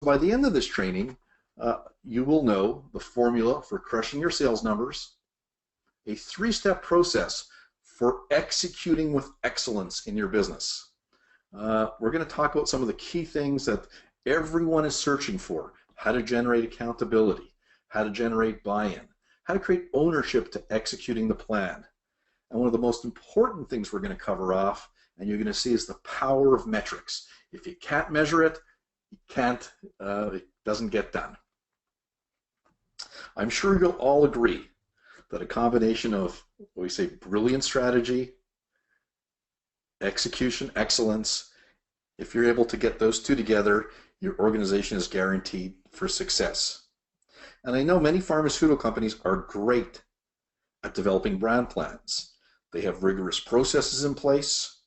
by the end of this training, you will know the formula for crushing your sales numbers, a 3-step process for executing with excellence in your business. We're going to talk about some of the key things that everyone is searching for: how to generate accountability, how to generate buy-in, how to create ownership to executing the plan. And one of the most important things we're going to cover off, and you're going to see, is the power of metrics. If you can't measure it, it doesn't get done. I'm sure you'll all agree that a combination of what we say brilliant strategy, execution excellence, if you're able to get those two together, your organization is guaranteed for success. And I know many pharmaceutical companies are great at developing brand plans. They have rigorous processes in place.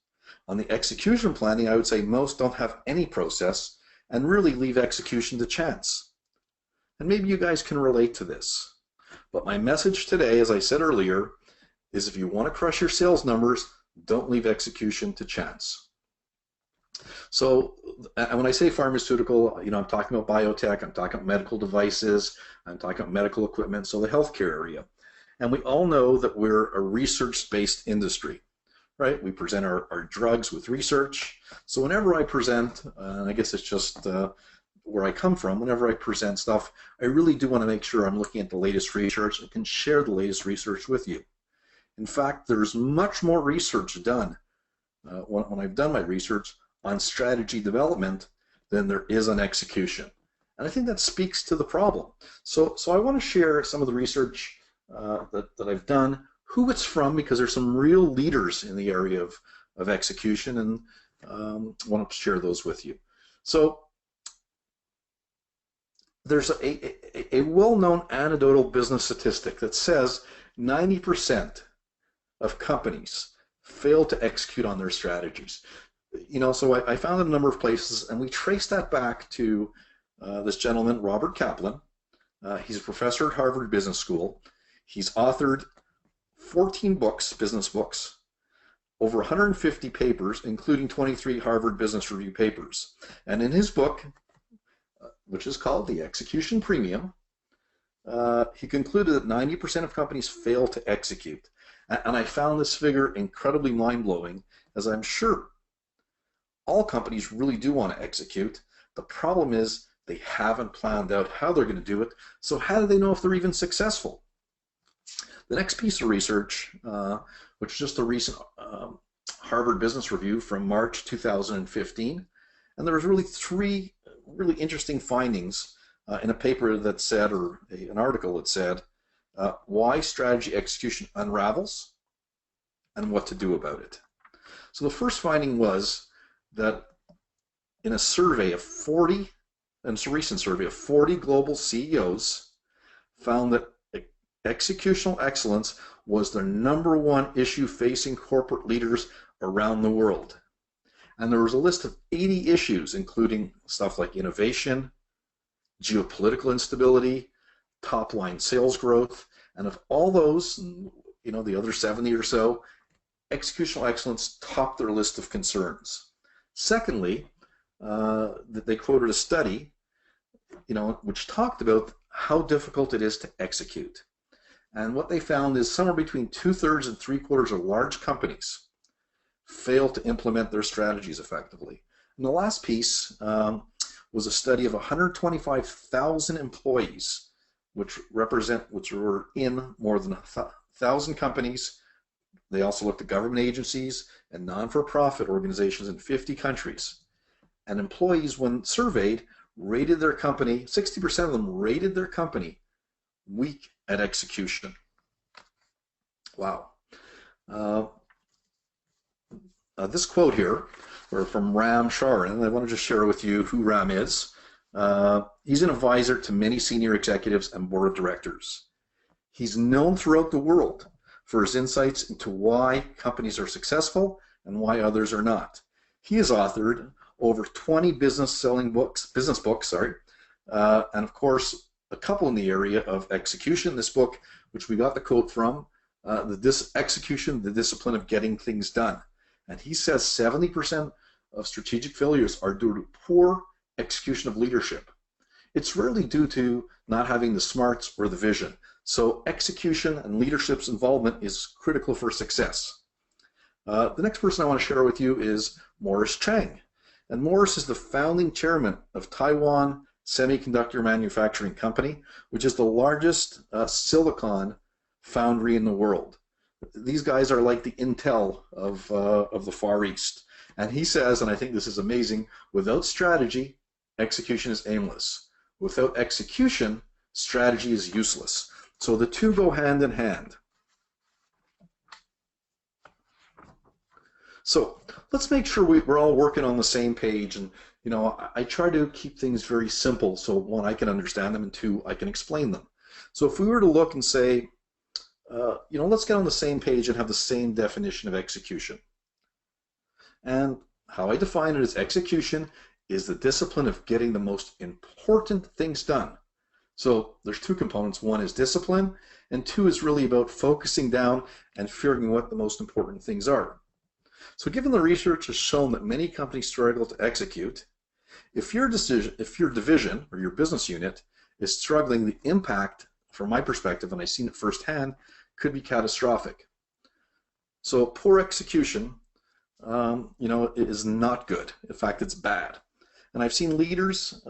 On the execution planning, I would say most don't have any process and really leave execution to chance. And maybe you guys can relate to this. But my message today, as I said earlier, is if you want to crush your sales numbers, don't leave execution to chance. So when I say pharmaceutical, I'm talking about biotech, I'm talking about medical devices, I'm talking about medical equipment, so the healthcare area. And we all know that we're a research-based industry, right? We present our drugs with research. So whenever I present, I guess it's just where I come from, whenever I present stuff, I really do want to make sure I'm looking at the latest research and can share the latest research with you. In fact, there's much more research done when I've done my research on strategy development than there is on execution. And I think that speaks to the problem. So I want to share some of the research that I've done, who it's from, because there's some real leaders in the area of execution, and want to share those with you. So there's a well-known anecdotal business statistic that says 90% of companies fail to execute on their strategies. So I found a number of places, and we traced that back to this gentleman, Robert Kaplan. He's a professor at Harvard Business School. He's authored 14 books, business books, over 150 papers, including 23 Harvard Business Review papers. And in his book, which is called The Execution Premium, he concluded that 90% of companies fail to execute. And I found this figure incredibly mind-blowing, as I'm sure all companies really do want to execute. The problem is they haven't planned out how they're going to do it, so how do they know if they're even successful? The next piece of research, which is just a recent Harvard Business Review from March 2015, and there was really 3 really interesting findings in a paper that said, or an article that said, why strategy execution unravels and what to do about it. So the first finding was that in a survey of 40, and it's a recent survey of 40 global CEOs, found that executional excellence was the #1 issue facing corporate leaders around the world. And there was a list of 80 issues, including stuff like innovation, geopolitical instability, top-line sales growth, and of all those, the other 70 or so, executional excellence topped their list of concerns. Secondly, they quoted a study, which talked about how difficult it is to execute. And what they found is somewhere between 2/3 and 3/4 of large companies fail to implement their strategies effectively. And the last piece was a study of 125,000 employees, which were in more than 1,000 companies. They also looked at government agencies and non-for-profit organizations in 50 countries. And employees, when surveyed, rated their company, 60% of them rated their company weak at execution. Wow. This quote here, from Ram Charan, I want to just share with you who Ram is. He's an advisor to many senior executives and board of directors. He's known throughout the world for his insights into why companies are successful and why others are not. He has authored over 20 business books, and of course a couple in the area of execution. This book, which we got the quote from, Execution, the Discipline of Getting Things Done. And he says 70% of strategic failures are due to poor execution of leadership. it's rarely due to not having the smarts or the vision. So execution and leadership's involvement is critical for success. The next person I want to share with you is Morris Chang. And Morris is the founding chairman of Taiwan Semiconductor Manufacturing Company, which is the largest silicon foundry in the world. These guys are like the Intel of the Far East. And he says, and I think this is amazing, without strategy, execution is aimless. Without execution, strategy is useless. So the two go hand in hand. So let's make sure we're all working on the same page. And, you know, I try to keep things very simple. So one, I can understand them, and two, I can explain them. So if we were to look and say, you know, let's get on the same page and have the same definition of execution. And how I define it as execution is the discipline of getting the most important things done. So there's two components. One is discipline, and two is really about focusing down and figuring what the most important things are. So given the research has shown that many companies struggle to execute, if your division or your business unit is struggling, the impact, from my perspective, and I've seen it firsthand, could be catastrophic. So poor execution, you know, is not good. In fact, it's bad. And I've seen leaders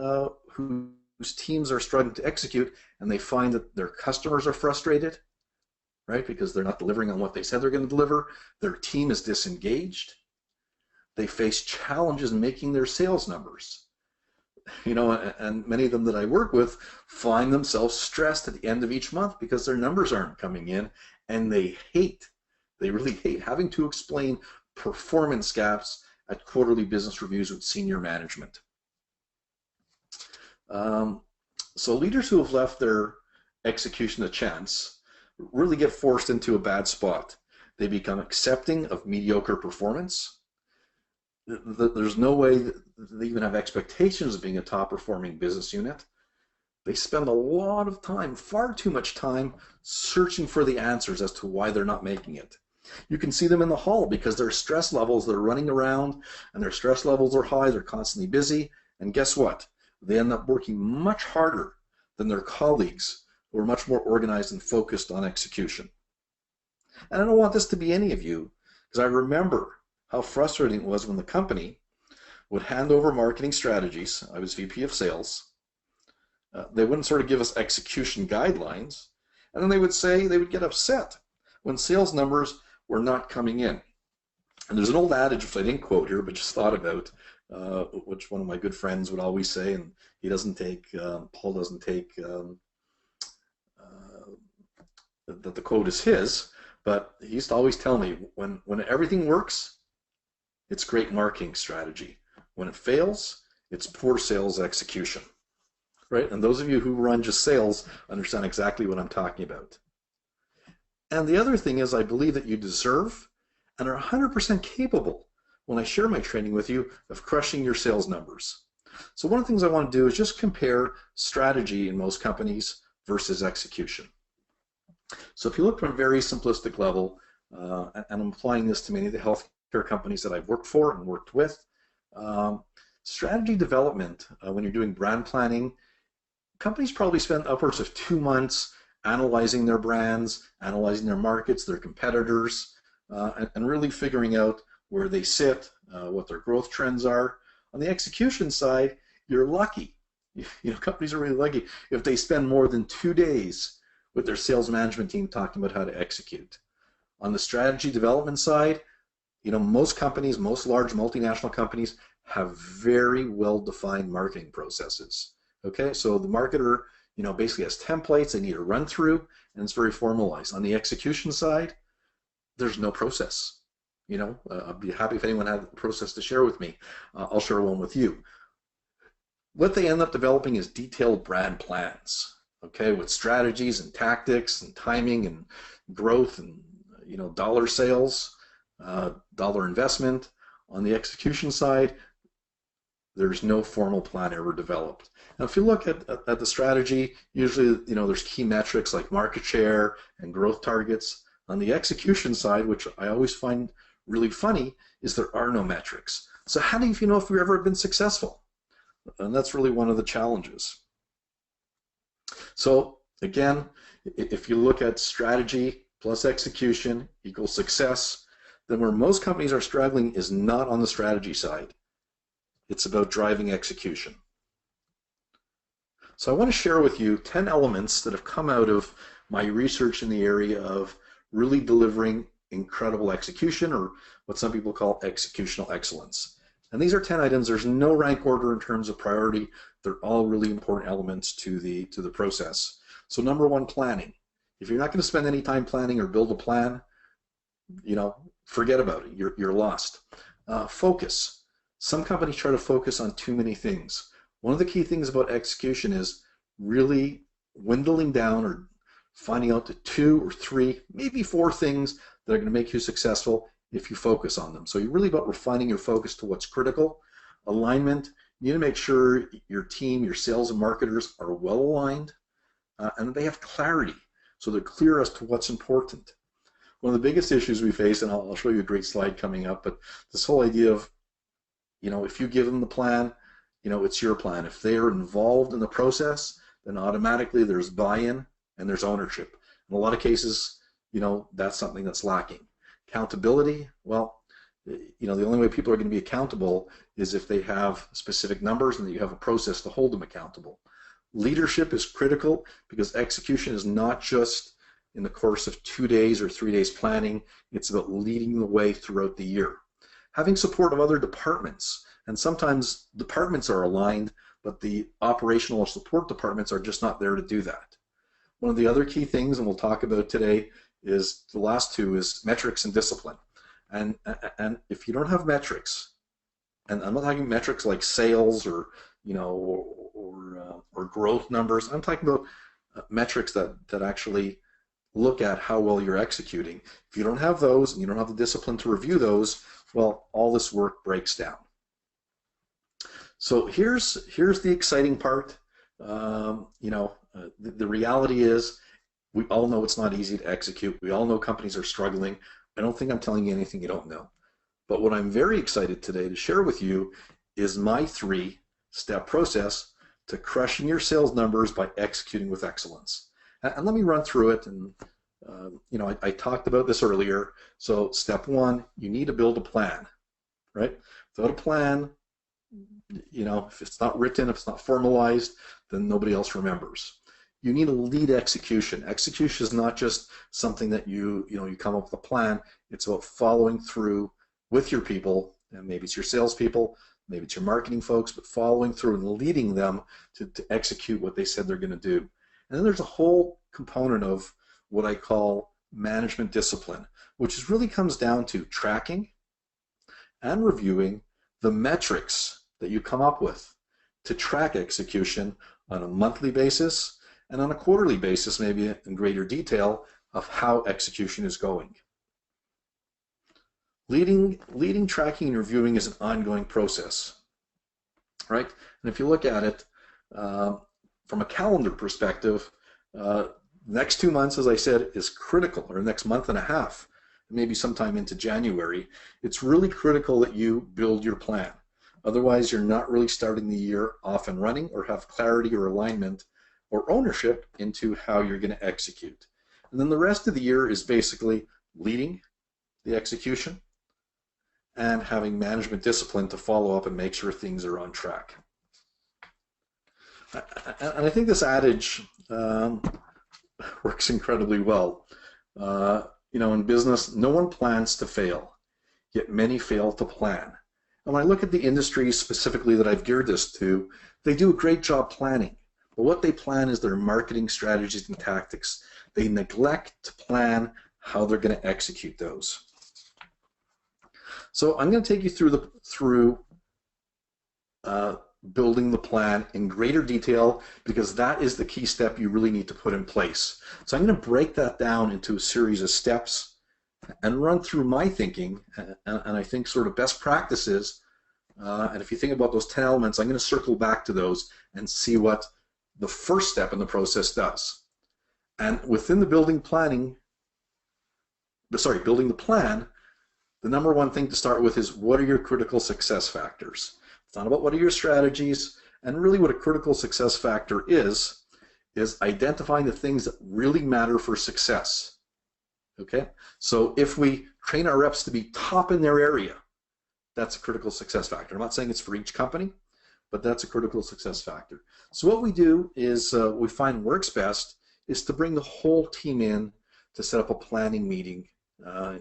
whose teams are struggling to execute, and they find that their customers are frustrated, right? Because they're not delivering on what they said they're going to deliver. Their team is disengaged. They face challenges in making their sales numbers. You know, and many of them that I work with find themselves stressed at the end of each month because their numbers aren't coming in, and they really hate having to explain performance gaps at quarterly business reviews with senior management. So leaders who have left their execution a chance really get forced into a bad spot. They become accepting of mediocre performance. There's no way that they even have expectations of being a top performing business unit. They spend a lot of time, far too much time, searching for the answers as to why they're not making it. You can see them in the hall because their stress levels, they're running around and their stress levels are high, they're constantly busy, and guess what? They end up working much harder than their colleagues who are much more organized and focused on execution. And I don't want this to be any of you, because I remember how frustrating it was when the company would hand over marketing strategies. I was VP of sales. They wouldn't sort of give us execution guidelines, and then they would get upset when sales numbers were not coming in. And there's an old adage, which I didn't quote here, but just thought about, which one of my good friends would always say, and he doesn't take, Paul doesn't take that the quote is his, but he used to always tell me, when everything works, it's great marketing strategy. When it fails, it's poor sales execution, right? And those of you who run just sales understand exactly what I'm talking about. And the other thing is, I believe that you deserve and are 100% capable, when I share my training with you, of crushing your sales numbers. So one of the things I want to do is just compare strategy in most companies versus execution. So if you look from a very simplistic level, and I'm applying this to many of the healthcare companies that I've worked for and worked with, strategy development, when you're doing brand planning, companies probably spend upwards of 2 months analyzing their brands, analyzing their markets, their competitors, and really figuring out where they sit, what their growth trends are. On the execution side, you're lucky. You know, companies are really lucky if they spend more than 2 days with their sales management team talking about how to execute. On the strategy development side, you know, most companies, most large multinational companies have very well-defined marketing processes. Okay, so the marketer, you know, basically has templates they need to run through, and it's very formalized. On the execution side, there's no process. You know, I'd be happy if anyone had a process to share with me. I'll share one with you. What they end up developing is detailed brand plans, okay, with strategies and tactics and timing and growth and, you know, dollar sales, dollar investment. On the execution side, there's no formal plan ever developed. Now, if you look at the strategy, usually, you know, there's key metrics like market share and growth targets. On the execution side, which I always find really funny, is there are no metrics. So how do you know if you've ever been successful? And that's really one of the challenges. So again, if you look at strategy plus execution equals success, then where most companies are struggling is not on the strategy side. It's about driving execution. So I want to share with you 10 elements that have come out of my research in the area of really delivering incredible execution, or what some people call executional excellence. And these are 10 items. There's no rank order in terms of priority. They're all really important elements to the process. So number one, planning. If you're not going to spend any time planning or build a plan, forget about it. You're lost. Focus. Some companies try to focus on too many things. One of the key things about execution is really dwindling down or finding out the 2 or 3, maybe 4 things that are going to make you successful if you focus on them. So you're really about refining your focus to what's critical. Alignment. You need to make sure your team, your sales and marketers are well aligned and they have clarity. So they're clear as to what's important. One of the biggest issues we face, and I'll show you a great slide coming up, but this whole idea of, if you give them the plan, it's your plan. If they are involved in the process, then automatically there's buy-in and there's ownership. In a lot of cases, that's something that's lacking. Accountability, well, the only way people are going to be accountable is if they have specific numbers and that you have a process to hold them accountable. Leadership is critical because execution is not just in the course of 2 days or 3 days planning. It's about leading the way throughout the year. Having support of other departments, and sometimes departments are aligned, but the operational or support departments are just not there to do that. One of the other key things, and we'll talk about today, is the last 2 is metrics and discipline. And if you don't have metrics, and I'm not talking metrics like sales or or growth numbers. I'm talking about metrics that actually look at how well you're executing. If you don't have those and you don't have the discipline to review those, well, all this work breaks down. So here's the exciting part. The reality is we all know it's not easy to execute. We all know companies are struggling. I don't think I'm telling you anything you don't know. But what I'm very excited today to share with you is my 3-step process to crushing your sales numbers by executing with excellence. And let me run through it. And I talked about this earlier. So step 1, you need to build a plan, right? Without a plan, if it's not written, if it's not formalized, then nobody else remembers. You need a lead execution. Execution is not just something that you come up with a plan. It's about following through with your people, and maybe it's your salespeople, maybe it's your marketing folks, but following through and leading them to execute what they said they're going to do. And then there's a whole component of what I call management discipline, which really comes down to tracking and reviewing the metrics that you come up with to track execution on a monthly basis and on a quarterly basis, maybe in greater detail, of how execution is going. Leading, tracking, and reviewing is an ongoing process, right? And if you look at it from a calendar perspective, next 2 months, as I said, is critical, or next month and a half, maybe sometime into January. It's really critical that you build your plan. Otherwise, you're not really starting the year off and running or have clarity or alignment or ownership into how you're going to execute. And then the rest of the year is basically leading the execution and having management discipline to follow up and make sure things are on track. And I think this adage works incredibly well. In business, no one plans to fail, yet many fail to plan. And when I look at the industries specifically that I've geared this to, they do a great job planning. But what they plan is their marketing strategies and tactics. They neglect to plan how they're going to execute those. So I'm going to take you through building the plan in greater detail, because that is the key step you really need to put in place. So I'm going to break that down into a series of steps and run through my thinking and I think sort of best practices. And if you think about those 10 elements, I'm going to circle back to those and see what the first step in the process does. And within the building the plan, the number one thing to start with is, what are your critical success factors? It's not about what are your strategies, and really what a critical success factor is is identifying the things that really matter for success. Okay, so if we train our reps to be top in their area, that's a critical success factor. I'm not saying it's for each company, but that's a critical success factor. So what we do is we find works best is to bring the whole team in to set up a planning meeting,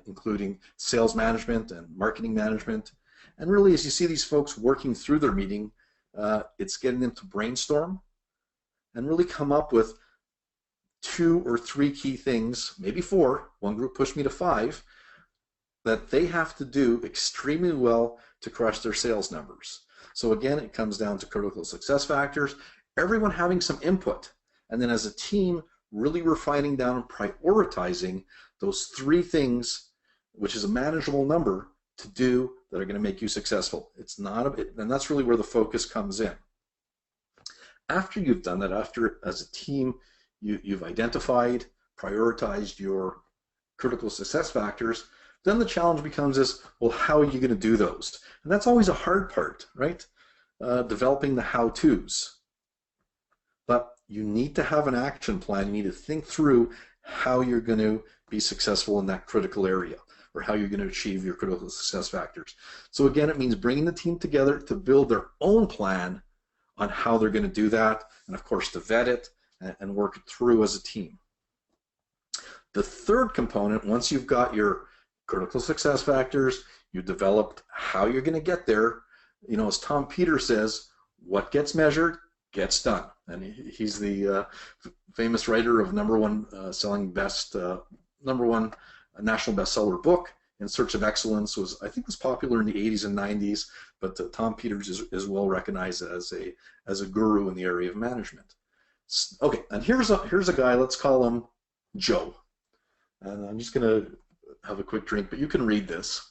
including sales management and marketing management. And really, as you see these folks working through their meeting, it's getting them to brainstorm and really come up with 2 or 3 key things, maybe 4, one group pushed me to 5, that they have to do extremely well to crush their sales numbers. So again, it comes down to critical success factors, everyone having some input, and then as a team, really refining down and prioritizing those 3 things, which is a manageable number, to do that are going to make you successful. It's not a bit, and that's really where the focus comes in. After you've done that, after as a team, you've identified, prioritized your critical success factors, then the challenge becomes is, well, how are you going to do those? And that's always a hard part, right? Developing the how-tos. But you need to have an action plan. You need to think through how you're going to be successful in that critical area, or how you're going to achieve your critical success factors. So again, it means bringing the team together to build their own plan on how they're going to do that, and of course to vet it and work it through as a team. The third component, once you've got your critical success factors, you developed how you're going to get there, you know, as Tom Peters says, what gets measured gets done. And he's the famous writer of #1 national bestseller book, In Search of Excellence. I think was popular in the 80s and 90s, but Tom Peters is well recognized as a guru in the area of management. Okay, and here's a guy, let's call him Joe. And I'm just going to have a quick drink, but you can read this.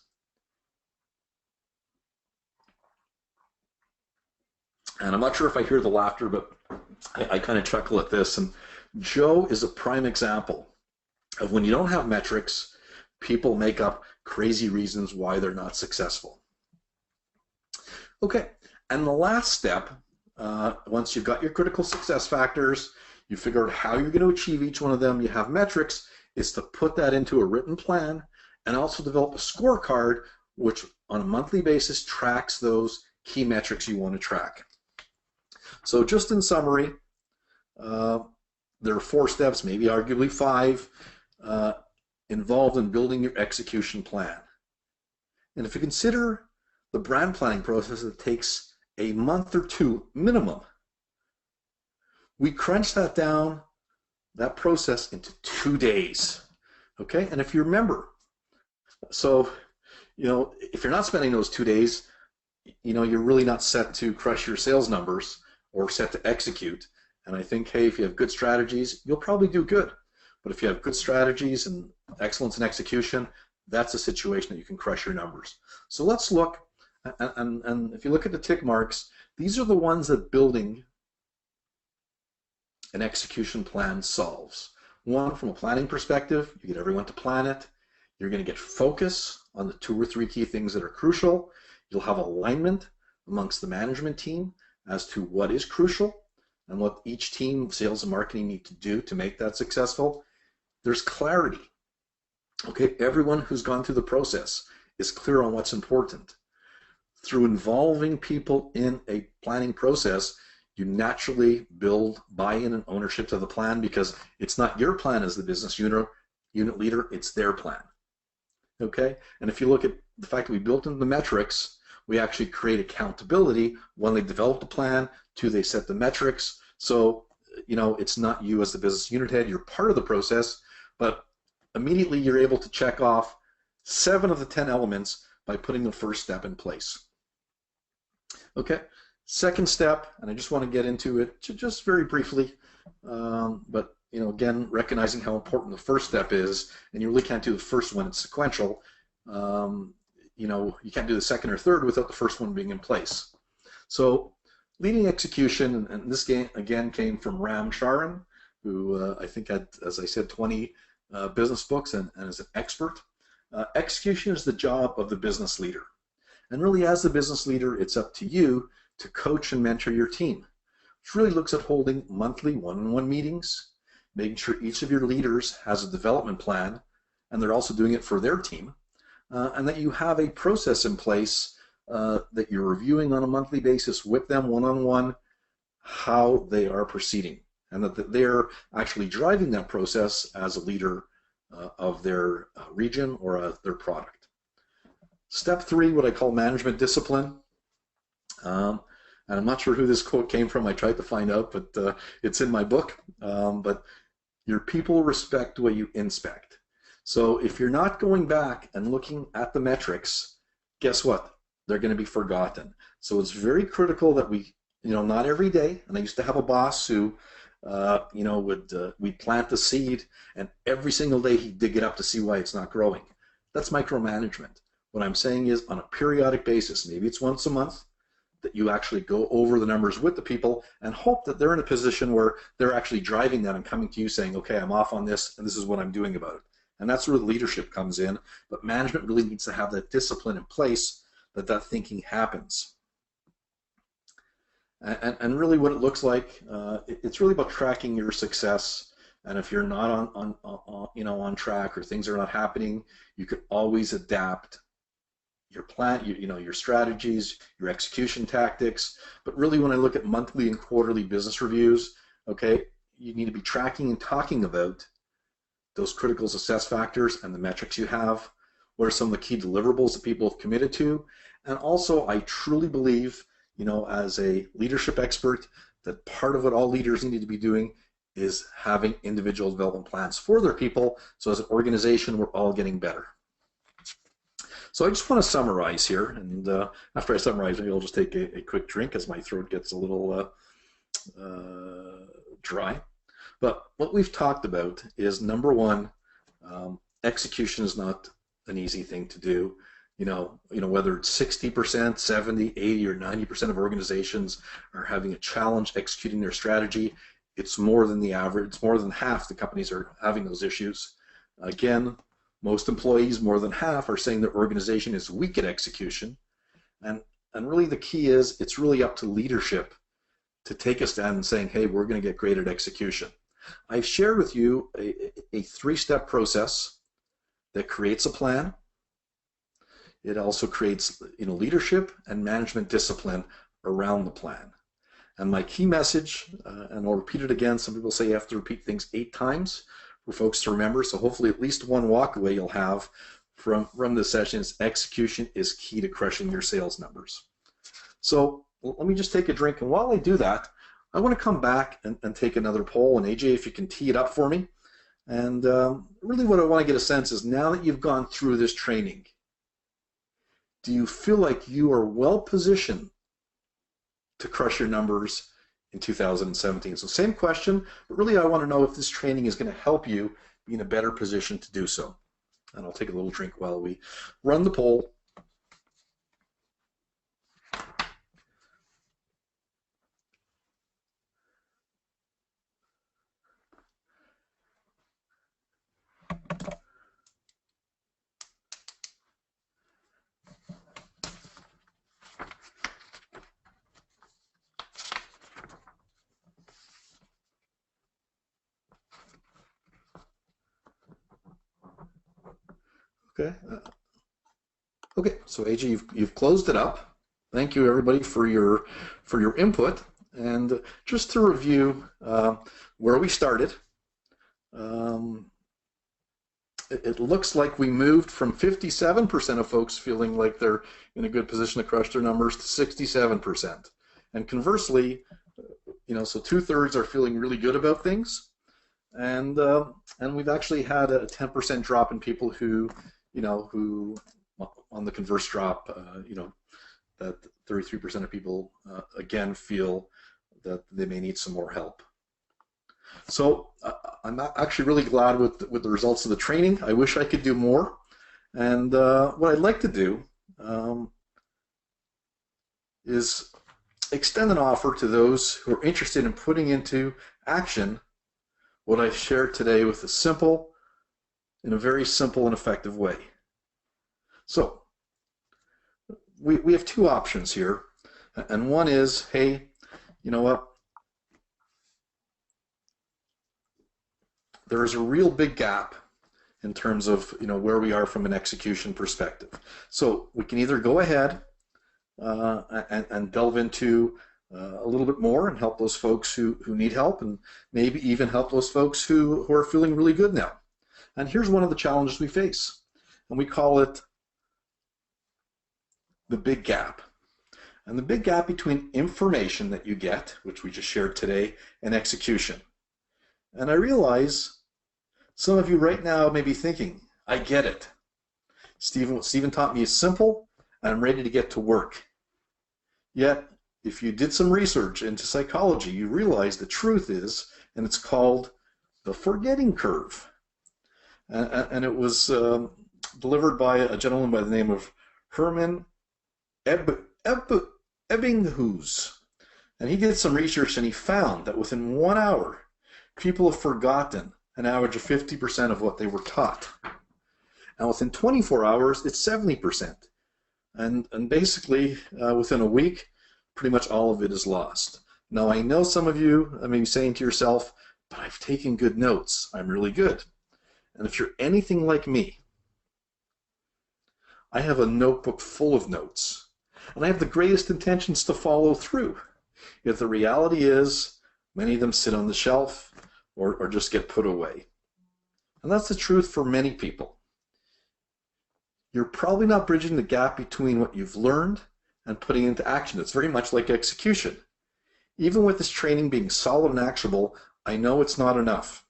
And I'm not sure if I hear the laughter, but I kind of chuckle at this. And Joe is a prime example of when you don't have metrics, people make up crazy reasons why they're not successful. Okay, and the last step, once you've got your critical success factors, you figure out how you're going to achieve each one of them, you have metrics, is to put that into a written plan and also develop a scorecard which on a monthly basis tracks those key metrics you want to track. So just in summary, there are 4 steps, maybe arguably 5, involved in building your execution plan. And if you consider the brand planning process, it takes a month or 2 minimum. We crunch that down, that process, into 2 days. Okay, and if you remember, so you know, if you're not spending those 2 days, you know, you're really not set to crush your sales numbers or set to execute. And I think, hey, if you have good strategies, you'll probably do good. But if you have good strategies and excellence in execution, that's a situation that you can crush your numbers. So let's look, and if you look at the tick marks, these are the ones that building an execution plan solves. One, from a planning perspective, you get everyone to plan it. You're going to get focus on the 2 or 3 key things that are crucial. You'll have alignment amongst the management team as to what is crucial and what each team, sales and marketing, need to do to make that successful. There's clarity. Okay, everyone who's gone through the process is clear on what's important. Through involving people in a planning process, you naturally build buy-in and ownership to the plan, because it's not your plan as the business unit leader, it's their plan. Okay, and if you look at the fact that we built in the metrics, we actually create accountability. When they develop the plan, 2, they set the metrics. So, you know, it's not you as the business unit head, you're part of the process, but immediately you're able to check off 7 of the 10 elements by putting the first step in place. Okay, second step, and I just want to get into it just very briefly, but you know, again, recognizing how important the first step is, and you really can't do the first one, it's sequential. You know, you can't do the second or third without the first one being in place. So leading execution, and this again came from Ram Charan, who I think had, as I said, 20 business books and is an expert. Execution is the job of the business leader. And really, as the business leader, it's up to you to coach and mentor your team. which really looks at holding monthly one-on-one meetings, making sure each of your leaders has a development plan, and they're also doing it for their team, and that you have a process in place that you're reviewing on a monthly basis with them one-on-one how they are proceeding, and that they're actually driving that process as a leader of their region or their product. Step 3, what I call management discipline. And I'm not sure who this quote came from. I tried to find out, but it's in my book. But your people respect what you inspect. So if you're not going back and looking at the metrics, guess what? They're going to be forgotten. So it's very critical that we, not every day. And I used to have a boss who, we'd plant the seed, and every single day he'd dig it up to see why it's not growing. That's micromanagement. What I'm saying is, on a periodic basis, maybe it's once a month, that you actually go over the numbers with the people and hope that they're in a position where they're actually driving that and coming to you saying, okay, I'm off on this and this is what I'm doing about it. And that's where the leadership comes in. But management really needs to have that discipline in place that thinking happens. And really what it looks like, it's really about tracking your success. And if you're not on track, or things are not happening, you could always adapt your plan, your strategies, your execution tactics. But really, when I look at monthly and quarterly business reviews, okay, you need to be tracking and talking about those critical success factors and the metrics you have. What are some of the key deliverables that people have committed to? And also, I truly believe, as a leadership expert, that part of what all leaders need to be doing is having individual development plans for their people. So as an organization, we're all getting better. So I just want to summarize here, and after I summarize, maybe I'll just take a quick drink as my throat gets a little dry. But what we've talked about is, number one, execution is not an easy thing to do. Whether it's 60%, 70, 80, or 90% of organizations are having a challenge executing their strategy, it's more than the average. It's more than half the companies are having those issues. Again, most employees, more than half, are saying their organization is weak at execution. And really the key is, it's really up to leadership to take a stand and saying, hey, we're going to get great at execution. I've shared with you a 3-step process that creates a plan. It also creates leadership and management discipline around the plan. And my key message, and I'll repeat it again, some people say you have to repeat things 8 times for folks to remember, so hopefully at least one walkaway you'll have from this session is, execution is key to crushing your sales numbers. So let me just take a drink, and while I do that, I want to come back and take another poll, and AJ, if you can tee it up for me. And really what I want to get a sense is, now that you've gone through this training, do you feel like you are well positioned to crush your numbers in 2017? So same question, but really I want to know if this training is going to help you be in a better position to do so. And I'll take a little drink while we run the poll. Okay. Okay. So AJ, you've closed it up. Thank you, everybody, for your input. And just to review where we started, it looks like we moved from 57% of folks feeling like they're in a good position to crush their numbers to 67%. And conversely, so 2/3 are feeling really good about things. And we've actually had a 10% drop in people who on the converse drop, that 33% of people again feel that they may need some more help. So I'm actually really glad with the results of the training. I wish I could do more. And what I'd like to do is extend an offer to those who are interested in putting into action what I've shared today in a very simple and effective way. So we have 2 options here. And one is, hey, you know what? there is a real big gap in terms of where we are from an execution perspective. So we can either go ahead and delve into a little bit more and help those folks who need help, and maybe even help those folks who are feeling really good now. And here's one of the challenges we face, and we call it the big gap. And the big gap between information that you get, which we just shared today, and execution. And I realize some of you right now may be thinking, I get it. What Stephen taught me is simple, and I'm ready to get to work. Yet, if you did some research into psychology, you realize the truth is, and it's called the forgetting curve. And it was delivered by a gentleman by the name of Herman Ebbinghaus. And he did some research, and he found that within 1 hour, people have forgotten an average of 50% of what they were taught. And within 24 hours, it's 70%. And basically, within a week, pretty much all of it is lost. Now, I know some of you may be saying to yourself, but I've taken good notes. I'm really good. And if you're anything like me, I have a notebook full of notes. And I have the greatest intentions to follow through. Yet the reality is, many of them sit on the shelf or just get put away. And that's the truth for many people. You're probably not bridging the gap between what you've learned and putting into action. It's very much like execution. Even with this training being solid and actionable, I know it's not enough.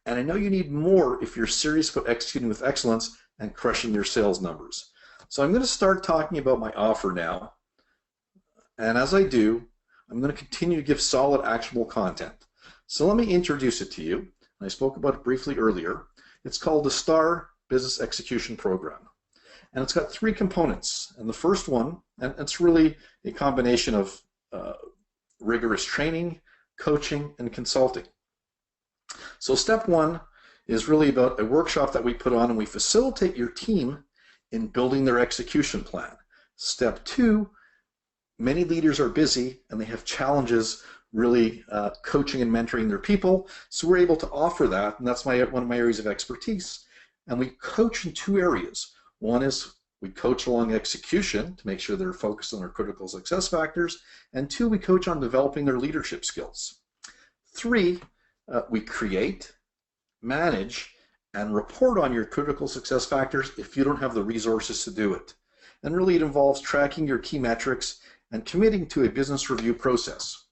And I know you need more if you're serious about executing with excellence and crushing your sales numbers. So I'm going to start talking about my offer now. And as I do, I'm going to continue to give solid, actionable content. So let me introduce it to you. I spoke about it briefly earlier. It's called the STAR Business Execution Program. And it's got 3 components. And the first one, and it's really a combination of rigorous training, coaching, and consulting. So step 1 is really about a workshop that we put on, and we facilitate your team in building their execution plan. Step 2, many leaders are busy and they have challenges really coaching and mentoring their people. So we're able to offer that, and that's one of my areas of expertise. And we coach in 2 areas. One is we coach along execution to make sure they're focused on their critical success factors. And 2, we coach on developing their leadership skills. 3, we create, manage, and report on your critical success factors if you don't have the resources to do it. And really it involves tracking your key metrics and committing to a business review process.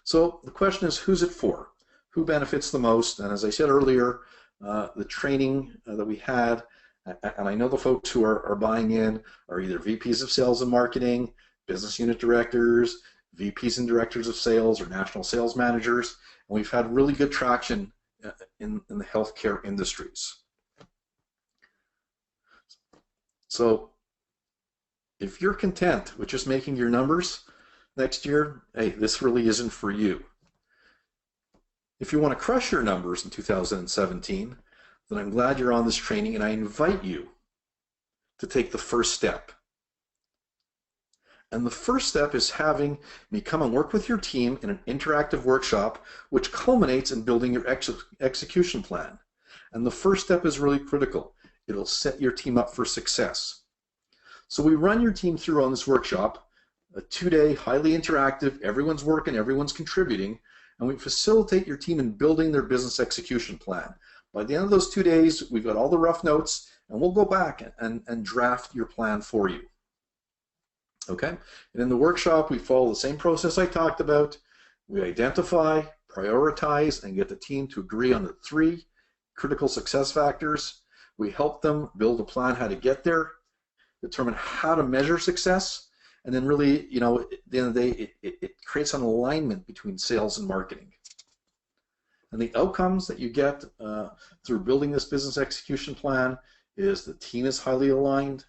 So the question is, who's it for? Who benefits the most? And as I said earlier, the training that we had, and I know the folks who are buying in are either VPs of sales and marketing, business unit directors, VPs and directors of sales, or national sales managers, and we've had really good traction in the healthcare industries. So if you're content with just making your numbers next year, hey, this really isn't for you. If you want to crush your numbers in 2017, then I'm glad you're on this training, and I invite you to take the first step. And the first step is having me come and work with your team in an interactive workshop, which culminates in building your execution plan. And the first step is really critical. It'll set your team up for success. So we run your team through on this workshop, a 2-day, highly interactive, everyone's working, everyone's contributing, and we facilitate your team in building their business execution plan. By the end of those 2 days, we've got all the rough notes, and we'll go back and draft your plan for you. Okay? And in the workshop, we follow the same process I talked about. We identify, prioritize, and get the team to agree on the 3 critical success factors. We help them build a plan how to get there, determine how to measure success, and then really, at the end of the day, it creates an alignment between sales and marketing. And the outcomes that you get through building this business execution plan is the team is highly aligned,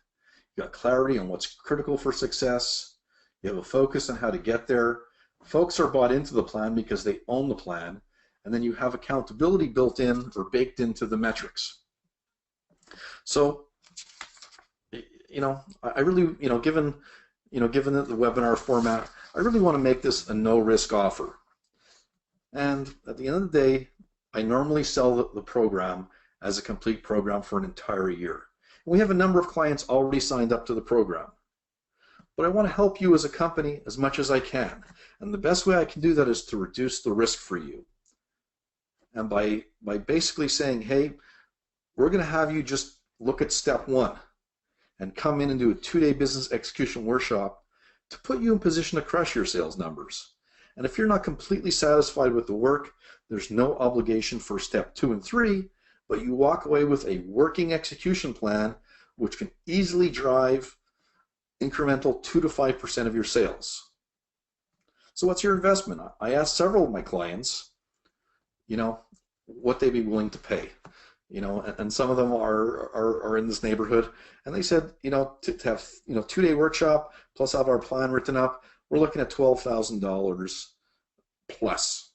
you got clarity on what's critical for success, you have a focus on how to get there, folks are bought into the plan because they own the plan, and then you have accountability built in or baked into the metrics. So, I really, given the webinar format, I really want to make this a no-risk offer. And at the end of the day, I normally sell the program as a complete program for an entire year. We have a number of clients already signed up to the program. But I want to help you as a company as much as I can. And the best way I can do that is to reduce the risk for you. And by basically saying, hey, we're going to have you just look at step one and come in and do a 2-day business execution workshop to put you in position to crush your sales numbers. And if you're not completely satisfied with the work, there's no obligation for step 2 and 3, but you walk away with a working execution plan which can easily drive incremental 2 to 5% of your sales. So what's your investment? I asked several of my clients, what they'd be willing to pay. And some of them are in this neighborhood, and they said, to have 2-day workshop plus have our plan written up, we're looking at $12,000 plus.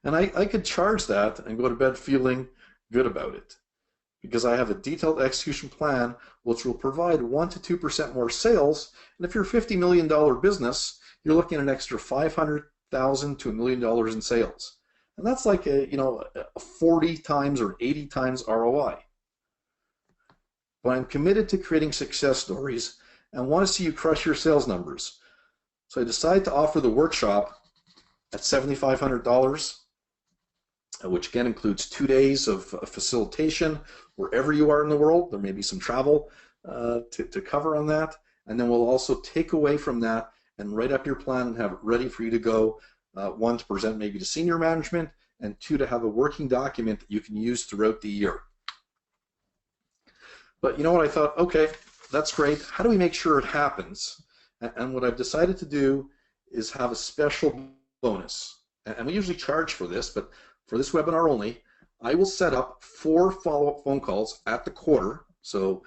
And I could charge that and go to bed feeling good about it, because I have a detailed execution plan which will provide 1 to 2% more sales. And if you're a $50 million business, you're looking at an extra $500,000 to $1 million in sales. And that's like a 40 times or 80 times ROI. But I'm committed to creating success stories and want to see you crush your sales numbers. So I decided to offer the workshop at $7,500, which again includes 2 days of facilitation wherever you are in the world. There may be some travel to cover on that. And then we'll also take away from that and write up your plan and have it ready for you to go. 1, to present maybe to senior management, and 2, to have a working document that you can use throughout the year. But you know what, I thought, okay, that's great. How do we make sure it happens? And what I've decided to do is have a special bonus. And we usually charge for this, but for this webinar only, I will set up 4 follow-up phone calls at the quarter. So,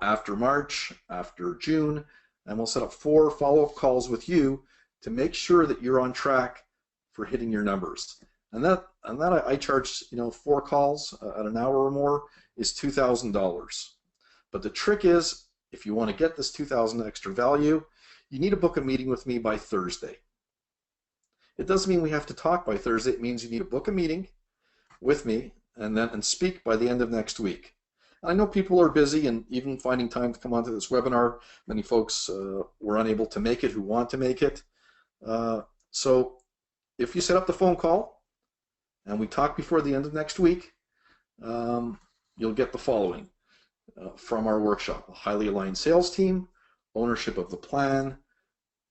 after March, after June, and we'll set up 4 follow-up calls with you to make sure that you're on track for hitting your numbers. And that I charge, 4 calls at an hour or more is $2,000. But the trick is, if you want to get this $2,000 extra value, you need to book a meeting with me by Thursday. It doesn't mean we have to talk by Thursday. It means you need to book a meeting with me and speak by the end of next week. I know people are busy, and even finding time to come onto this webinar, many folks were unable to make it who want to make it. So if you set up the phone call and we talk before the end of next week, you'll get the following from our workshop: a highly aligned sales team, ownership of the plan,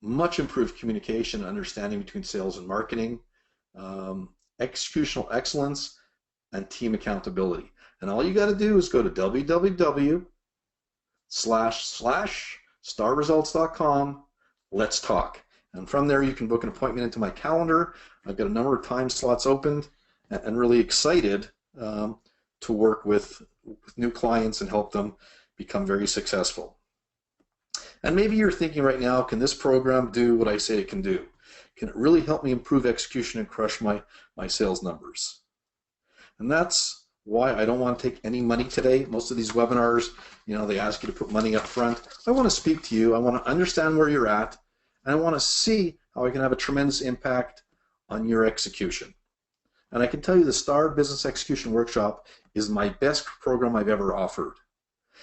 much improved communication and understanding between sales and marketing, executional excellence, and team accountability. And all you got to do is go to www.starresults.com. Let's talk. And from there, you can book an appointment into my calendar. I've got a number of time slots opened, and really excited to work with new clients and help them become very successful. And maybe you're thinking right now, can this program do what I say it can do? Can it really help me improve execution and crush my sales numbers? And that's why I don't want to take any money today. Most of these webinars, they ask you to put money up front. I want to speak to you. I want to understand where you're at, and I want to see how I can have a tremendous impact on your execution. And I can tell you the Star Business Execution Workshop is my best program I've ever offered.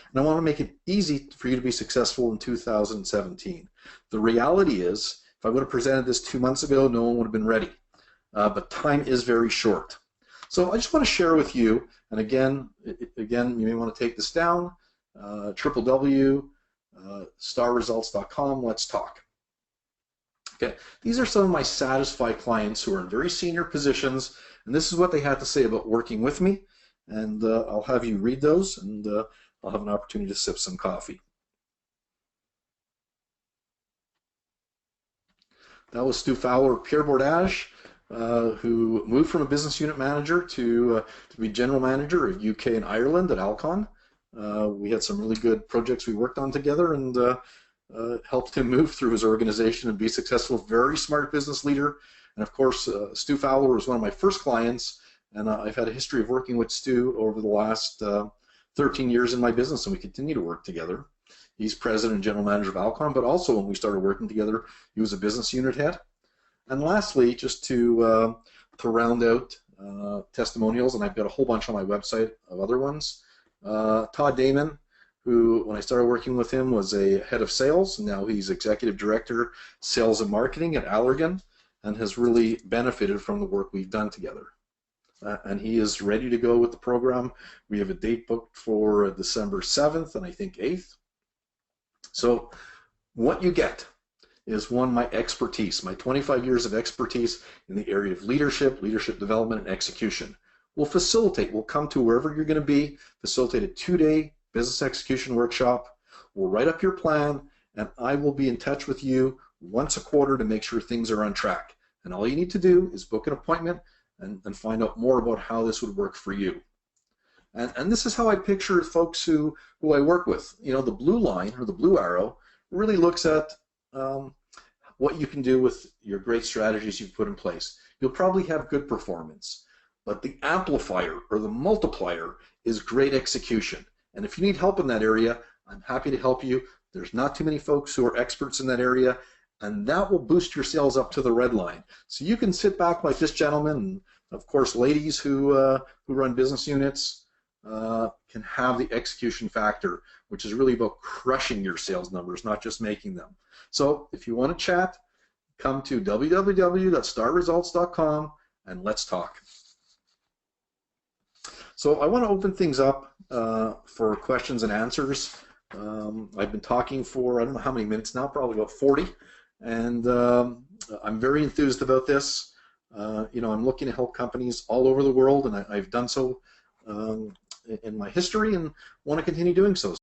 And I want to make it easy for you to be successful in 2017. The reality is, if I would have presented this 2 months ago, no one would have been ready. But time is very short. So I just want to share with you, and again, you may want to take this down, www.starresults.com. Let's talk. Okay, these are some of my satisfied clients who are in very senior positions, and this is what they had to say about working with me. And I'll have you read those, and I'll have an opportunity to sip some coffee. That was Stu Fowler of Pierre Bordage, who moved from a business unit manager to be general manager of UK and Ireland at Alcon. We had some really good projects we worked on together, and helped him move through his organization and be successful. Very smart business leader. And of course, Stu Fowler was one of my first clients, and I've had a history of working with Stu over the last 13 years in my business, and we continue to work together. He's president and general manager of Alcon, but also when we started working together, he was a business unit head. And lastly, just to round out testimonials, and I've got a whole bunch on my website of other ones. Todd Damon, who, when I started working with him, was a head of sales. Now he's executive director, sales and marketing at Allergan, and has really benefited from the work we've done together. And he is ready to go with the program. We have a date booked for December 7th and I think 8th. So what you get is, one, my expertise, my 25 years of expertise in the area of leadership, leadership development, and execution. We'll facilitate, we'll come to wherever you're going to be, facilitate a 2-day business execution workshop. We'll write up your plan, and I will be in touch with you once a quarter to make sure things are on track. And all you need to do is book an appointment and find out more about how this would work for you. And this is how I picture folks who I work with. You know, the blue line, or the blue arrow, really looks at what you can do with your great strategies you've put in place. You'll probably have good performance, but the amplifier or the multiplier is great execution. And if you need help in that area, I'm happy to help you. There's not too many folks who are experts in that area, and that will boost your sales up to the red line. So you can sit back like this gentleman, and of course ladies who run business units can have the execution factor, which is really about crushing your sales numbers, not just making them. So if you want to chat, come to www.starresults.com and let's talk. So I want to open things up for questions and answers. I've been talking for, I don't know how many minutes now, probably about 40, and I'm very enthused about this. You know, I'm looking to help companies all over the world, and I've done so in my history and want to continue doing so.